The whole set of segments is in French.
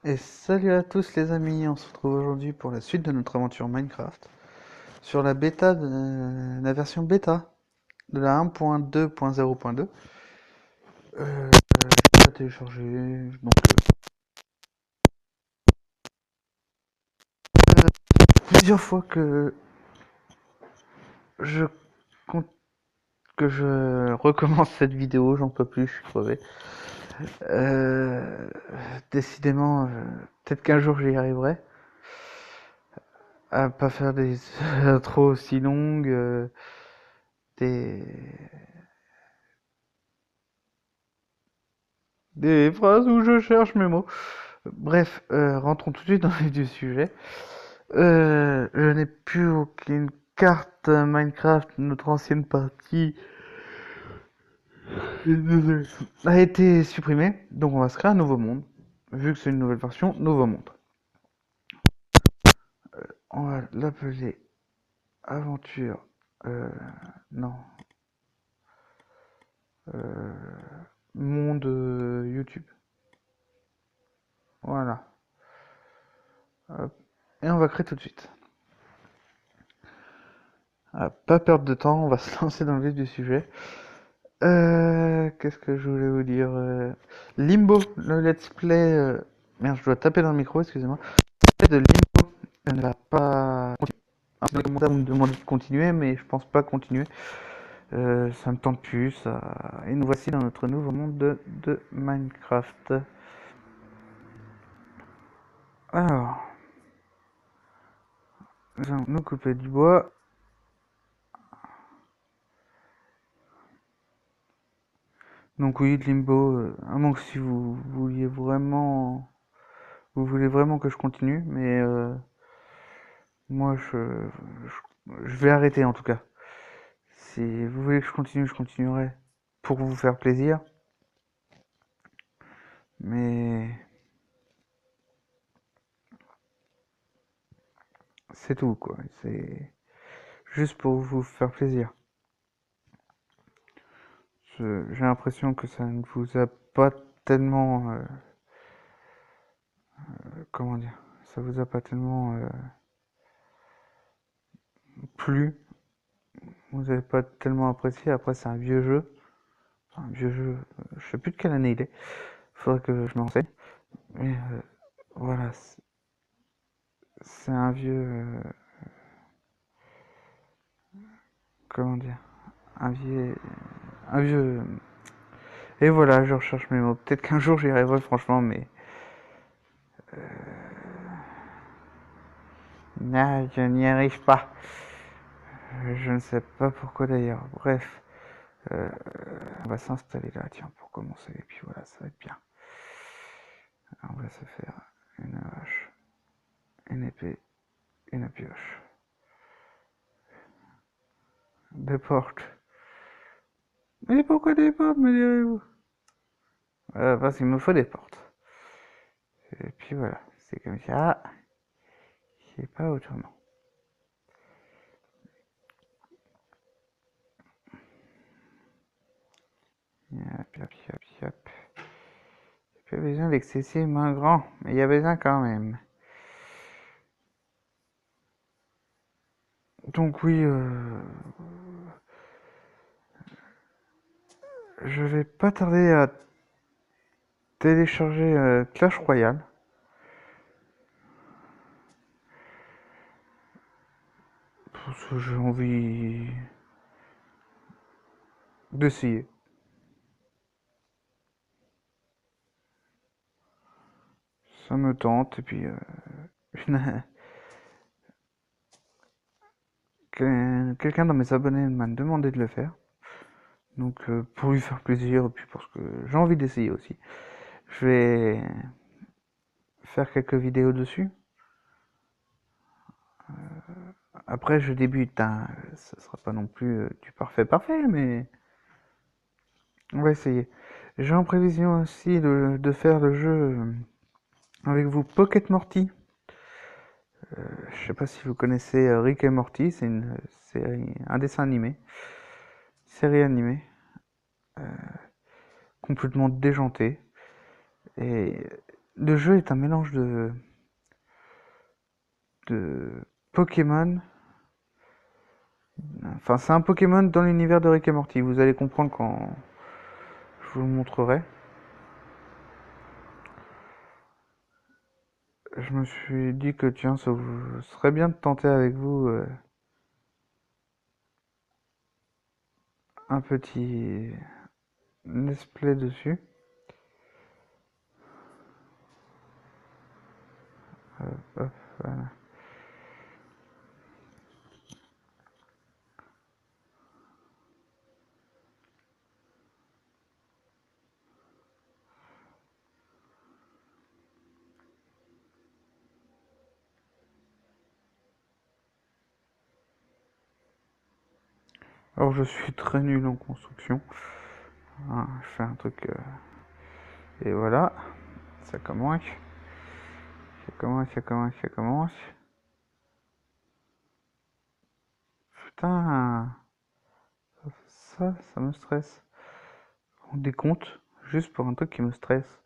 Et salut à tous les amis, on se retrouve aujourd'hui pour la suite de notre aventure Minecraft sur la bêta la version bêta de la 1.2.0.2. J'ai pas téléchargé, donc plusieurs fois je compte que je recommence cette vidéo, j'en peux plus, je suis crevé. Euh, Décidément, peut-être qu'un jour j'y arriverai à pas faire des trop aussi longues, des des phrases où je cherche mes mots. Bref, rentrons tout de suite dans le vif du sujet. Je n'ai plus aucune carte Minecraft. Notre ancienne partie a été supprimée. Donc on va se créer un nouveau monde. Vu que c'est une nouvelle version, nouveau monde. On va l'appeler Aventure. Euh, non. Euh, Monde YouTube. Voilà. Hop. Et on va créer tout de suite. Pas perdre de temps, on va se lancer dans le vif du sujet. Qu'est-ce que je voulais vous dire Limbo, le let's play. Merde, je dois taper dans le micro, excusez-moi. Le let's play de Limbo ne va pas continuer. Alors, dans les commentaires, vous me demandez de continuer, mais je pense pas continuer. Ça me tente plus. Et nous voici dans notre nouveau monde de Minecraft. Alors, nous allons nous couper du bois. Donc oui, de Limbo, à moins que si vous voulez vraiment que je continue, mais moi je vais arrêter en tout cas. Si vous voulez que je continue, je continuerai pour vous faire plaisir. Mais c'est tout quoi. C'est juste pour vous faire plaisir. J'ai l'impression que ça ne vous a pas tellement, comment dire, ça vous a pas tellement plu. Vous n'avez pas tellement apprécié. Après, c'est un vieux jeu. Enfin, un vieux jeu. Je sais plus de quelle année il est. Faudrait que je me renseigne. Mais voilà, c'est un vieux, comment dire, un vieux. Et voilà, je recherche mes mots. Peut-être qu'un jour j'y arriverai, franchement, mais non, je n'y arrive pas. Je ne sais pas pourquoi d'ailleurs. Bref, euh, on va s'installer là, tiens, pour commencer. Et puis voilà, ça va être bien. On va se faire une hache, une épée, une pioche, des portes. Mais pourquoi des portes, me direz-vous? Parce qu'il me faut des portes. Et puis voilà, c'est comme ça. C'est pas autrement. Hop, hop, hop, hop. Pas besoin d'excessivement grand, mais il y a besoin quand même. Donc oui, je vais pas tarder à télécharger Clash Royale. Parce que j'ai envie d'essayer. Ça me tente, et puis quelqu'un dans mes abonnés m'a demandé de le faire. Donc pour lui faire plaisir, et puis parce que j'ai envie d'essayer aussi. Je vais faire quelques vidéos dessus. Après, je débute, hein. Ça sera pas non plus du parfait parfait, mais on va essayer. J'ai en prévision aussi de faire le jeu avec vous Pocket Morty. Je sais pas si vous connaissez Rick et Morty, c'est une série, un dessin animé, série animée, complètement déjantée. Et Le jeu est un mélange de Pokémon. Enfin, c'est un Pokémon dans l'univers de Rick et Morty. Vous allez comprendre quand je vous le montrerai. Je me suis dit que tiens, ça vous serait bien de tenter avec vous un petit let's play dessus. Hop, voilà. Alors je suis très nul en construction. Hein, je fais un truc et voilà, ça commence, ça commence. Putain, ça me stresse. On décompte juste pour un truc qui me stresse.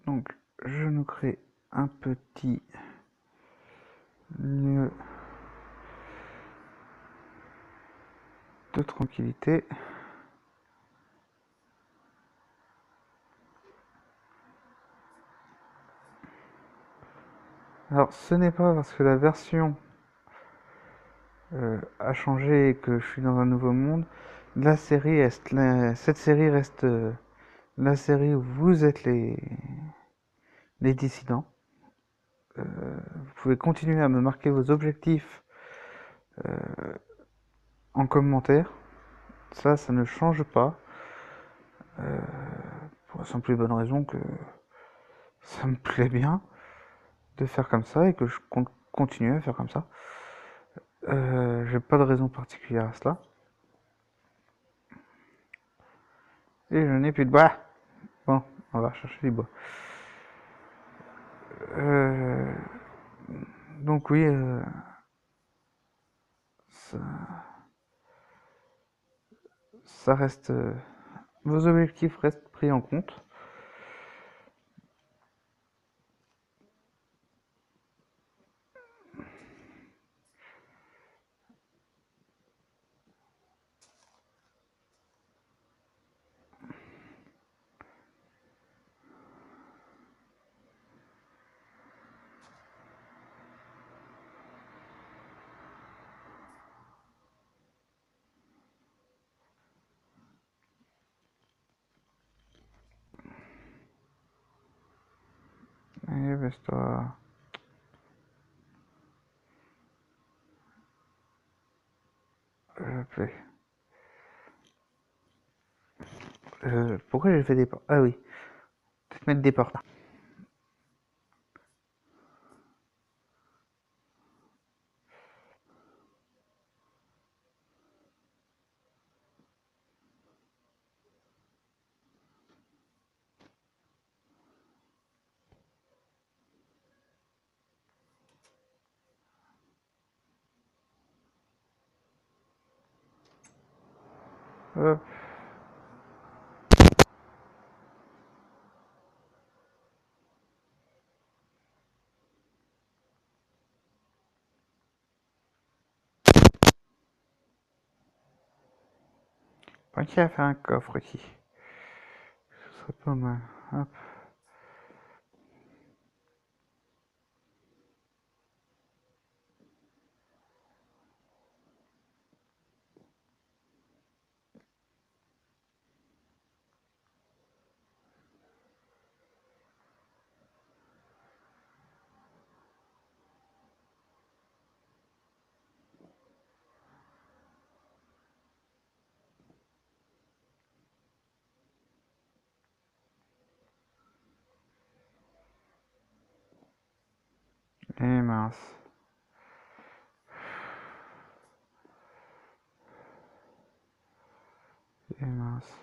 Donc je nous crée un petit lieu de tranquillité. Alors ce n'est pas parce que la version a changé et que je suis dans un nouveau monde. Cette série reste la série où vous êtes les dissidents. Vous pouvez continuer à me marquer vos objectifs en commentaire. Ça ne change pas. Pour la simple et bonne raison que ça me plaît bien de faire comme ça et que je compte continuer à faire comme ça. J'ai pas de raison particulière à cela. Et je n'ai plus de bois. Bon, on va chercher du bois. Euh, donc oui, ça, ça reste... vos objectifs restent pris en compte. Allez, baisse-toi. Play. Pourquoi j'ai fait des portes? Ah oui, peut-être mettre des portes là. Hop. Pas qu'il a fait un coffre ici. Ce serait pas mal. Hop. Et mince. Et mince.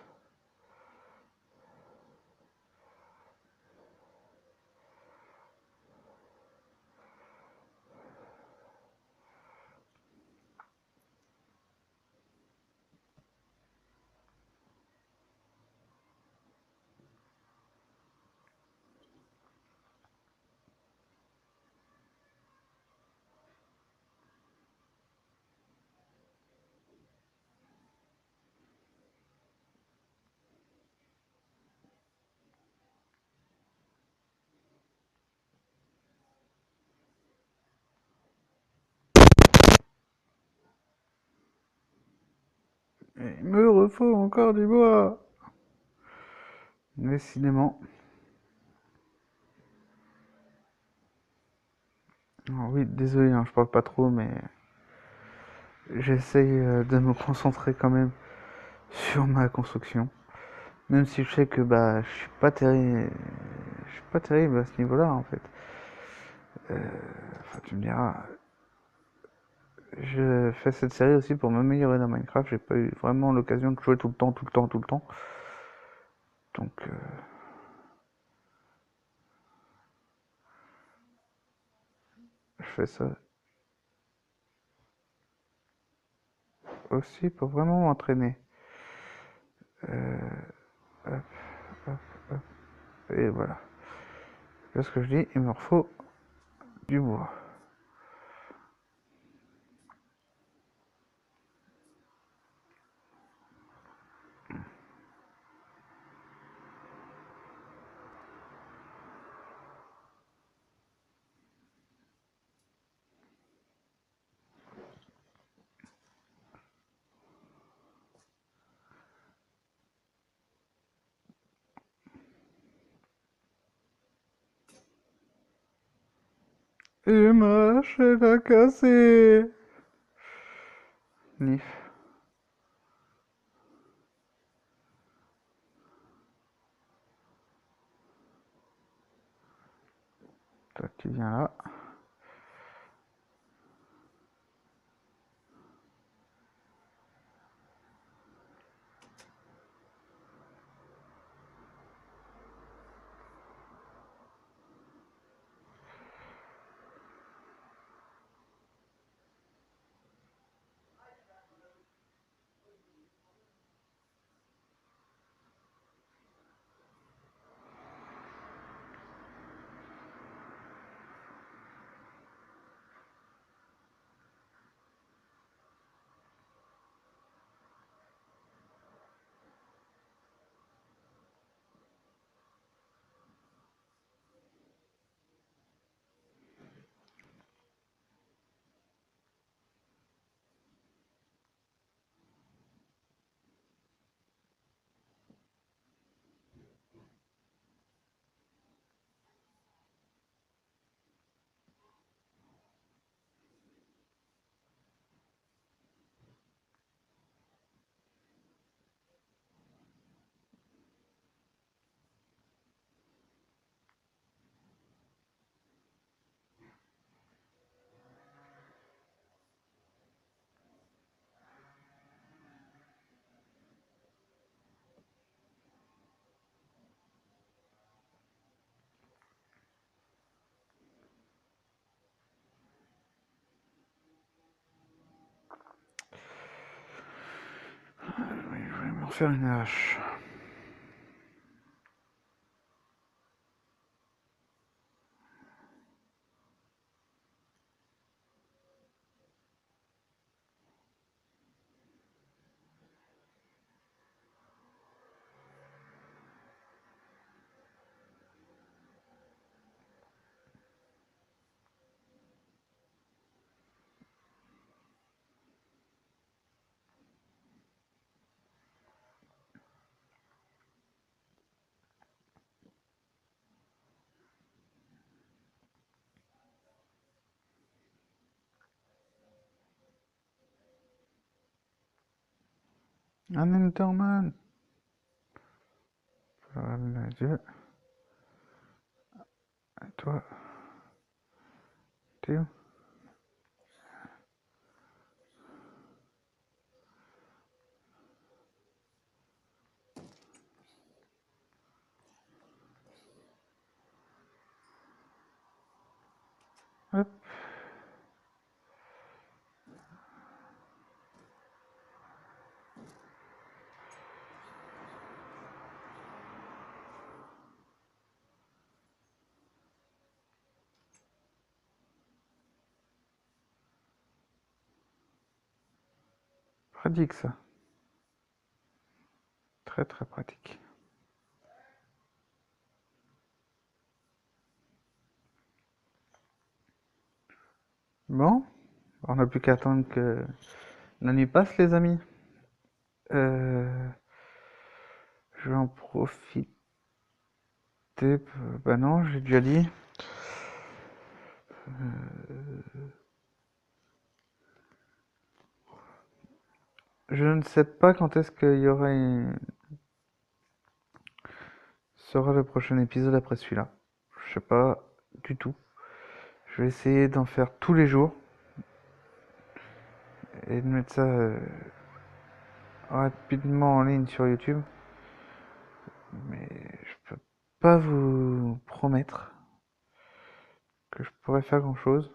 Il me refaut encore du bois. Décidément. Alors oui, désolé, hein, je parle pas trop, mais j'essaye de me concentrer quand même sur ma construction. Même si je sais que bah je suis pas terrible à ce niveau-là en fait. Enfin, tu me diras, je fais cette série aussi pour m'améliorer dans Minecraft. J'ai pas eu vraiment l'occasion de jouer tout le temps, tout le temps, tout le temps. Donc je fais ça aussi pour vraiment m'entraîner. Hop, hop, hop, et voilà. C'est ce que je dis, il me faut du bois. Et ma chaîne a cassé. Nif. Toi, tu viens là. Oui, je vais me refaire une hache. Un Enderman. Voilà, Dieu. Et toi, t'es où? Hop. Pratique ça. Très très pratique. Bon, on n'a plus qu'à attendre que la nuit passe, les amis. Euh, je vais en profiter. Bah non, j'ai déjà dit. Je ne sais pas quand est-ce qu'il y aura sera le prochain épisode après celui-là. Je sais pas du tout. Je vais essayer d'en faire tous les jours et de mettre ça rapidement en ligne sur YouTube. Mais je peux pas vous promettre que je pourrais faire grand-chose.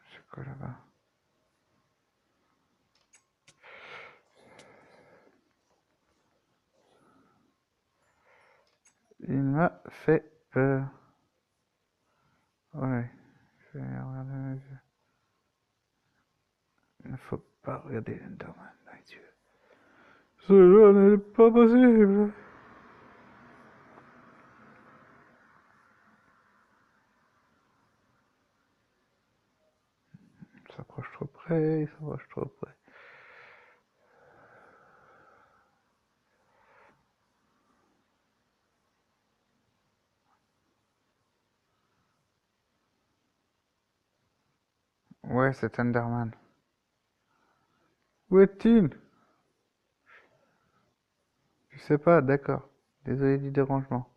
C'est quoi là-bas? Il m'a fait peur. Ouais, je vais regarder. Il ne faut pas regarder Enderman dans les yeux. Ce jeu n'est pas possible. Il s'approche trop près, il s'approche trop près. Ouais, c'est Enderman. Où est-il? Je sais pas, d'accord. Désolé du dérangement.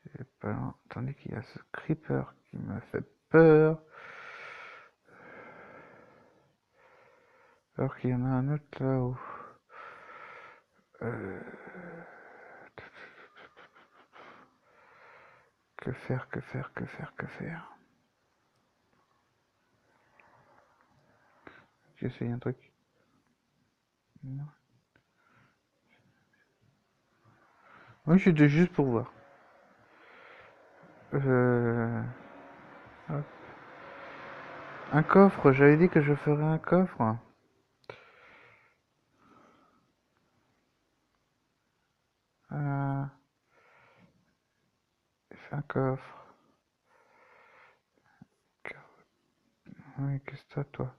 J'ai pas entendu qu'il y a ce creeper qui m'a fait peur. Alors qu'il y en a un autre là-haut. Euh, Que faire, que faire, que faire, que faire? J'essaye un truc. Non. Oui, c'était juste pour voir. Euh... hop. Un coffre, j'avais dit que je ferais un coffre. Euh... Fais un coffre. Oui, qu'est-ce que t'as, toi?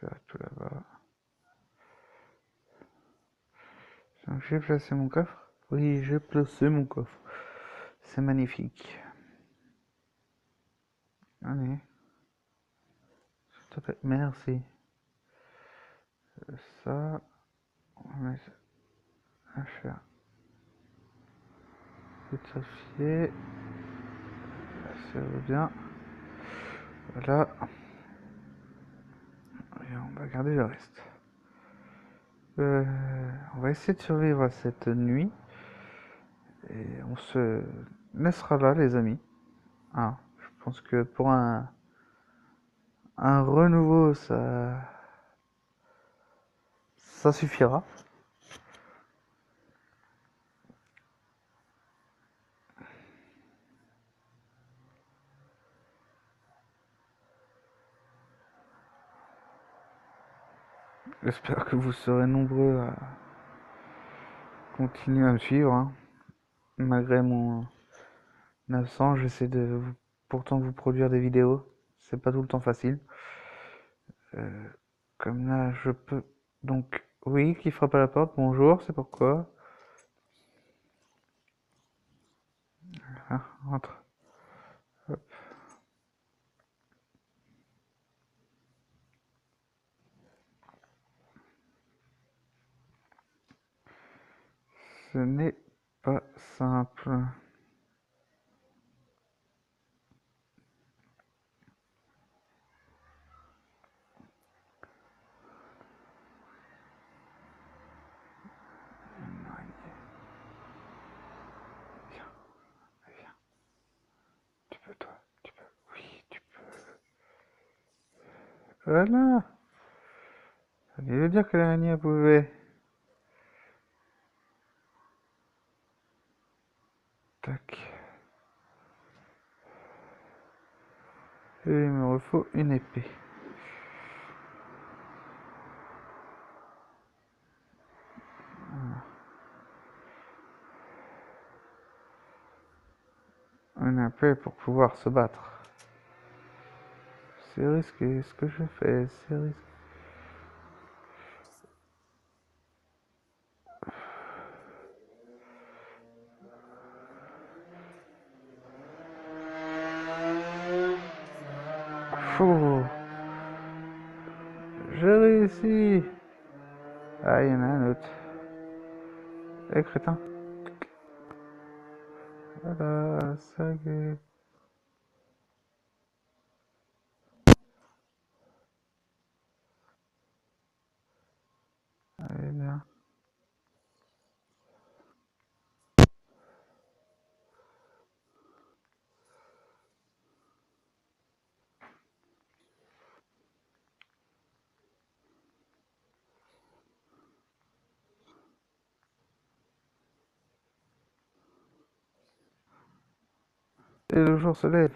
Là, tout là-bas. Donc, j'ai placé mon coffre. Oui, j'ai placé mon coffre. C'est magnifique. Allez, s'il te plaît. Merci. Ça, on va mettre un faire. Pétrifié. Ça va bien. Voilà. Et on va garder le reste. On va essayer de survivre à cette nuit. Et on se laissera là, les amis. Ah, je pense que pour un renouveau, ça suffira. J'espère que vous serez nombreux à continuer à me suivre, hein. Malgré mon absence, j'essaie de pourtant vous produire des vidéos. C'est pas tout le temps facile. Euh, Comme là, je peux. Donc, oui, qui frappe à la porte. Bonjour, c'est pourquoi? Ah, rentre. Hop. Ce n'est pas simple. Viens, viens. Tu peux, toi. Tu peux. Oui, tu peux. Voilà. Fallait lui dire que l'araignée pouvait. Tac. Et il me faut une épée. Une épée pour pouvoir se battre. C'est risqué ce que je fais, c'est risqué. Fou. J'ai réussi. Ah, il y en a un autre. Eh, crétin. Voilà, ça y est. Allez, bien. Et le jour se lève.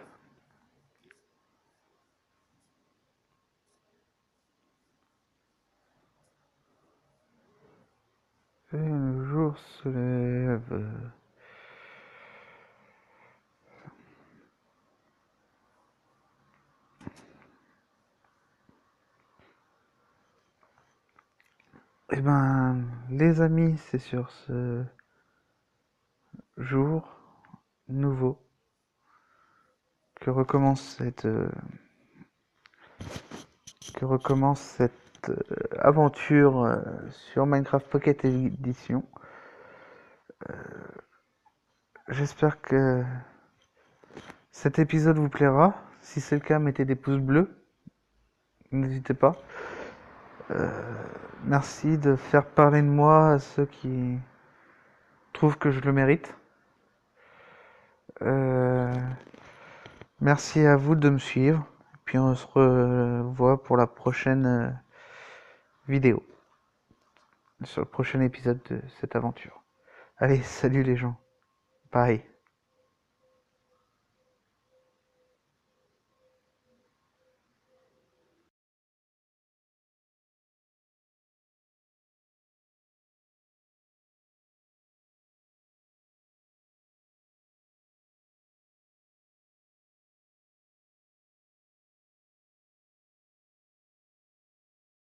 Et le jour se lève. Eh ben, les amis, c'est sur ce jour nouveau que recommence cette aventure sur Minecraft Pocket Edition. J'espère que cet épisode vous plaira. Si c'est le cas, mettez des pouces bleus. N'hésitez pas. Merci de faire parler de moi à ceux qui trouvent que je le mérite. Merci à vous de me suivre. Puis on se revoit pour la prochaine vidéo. Sur le prochain épisode de cette aventure. Allez, salut les gens. Bye.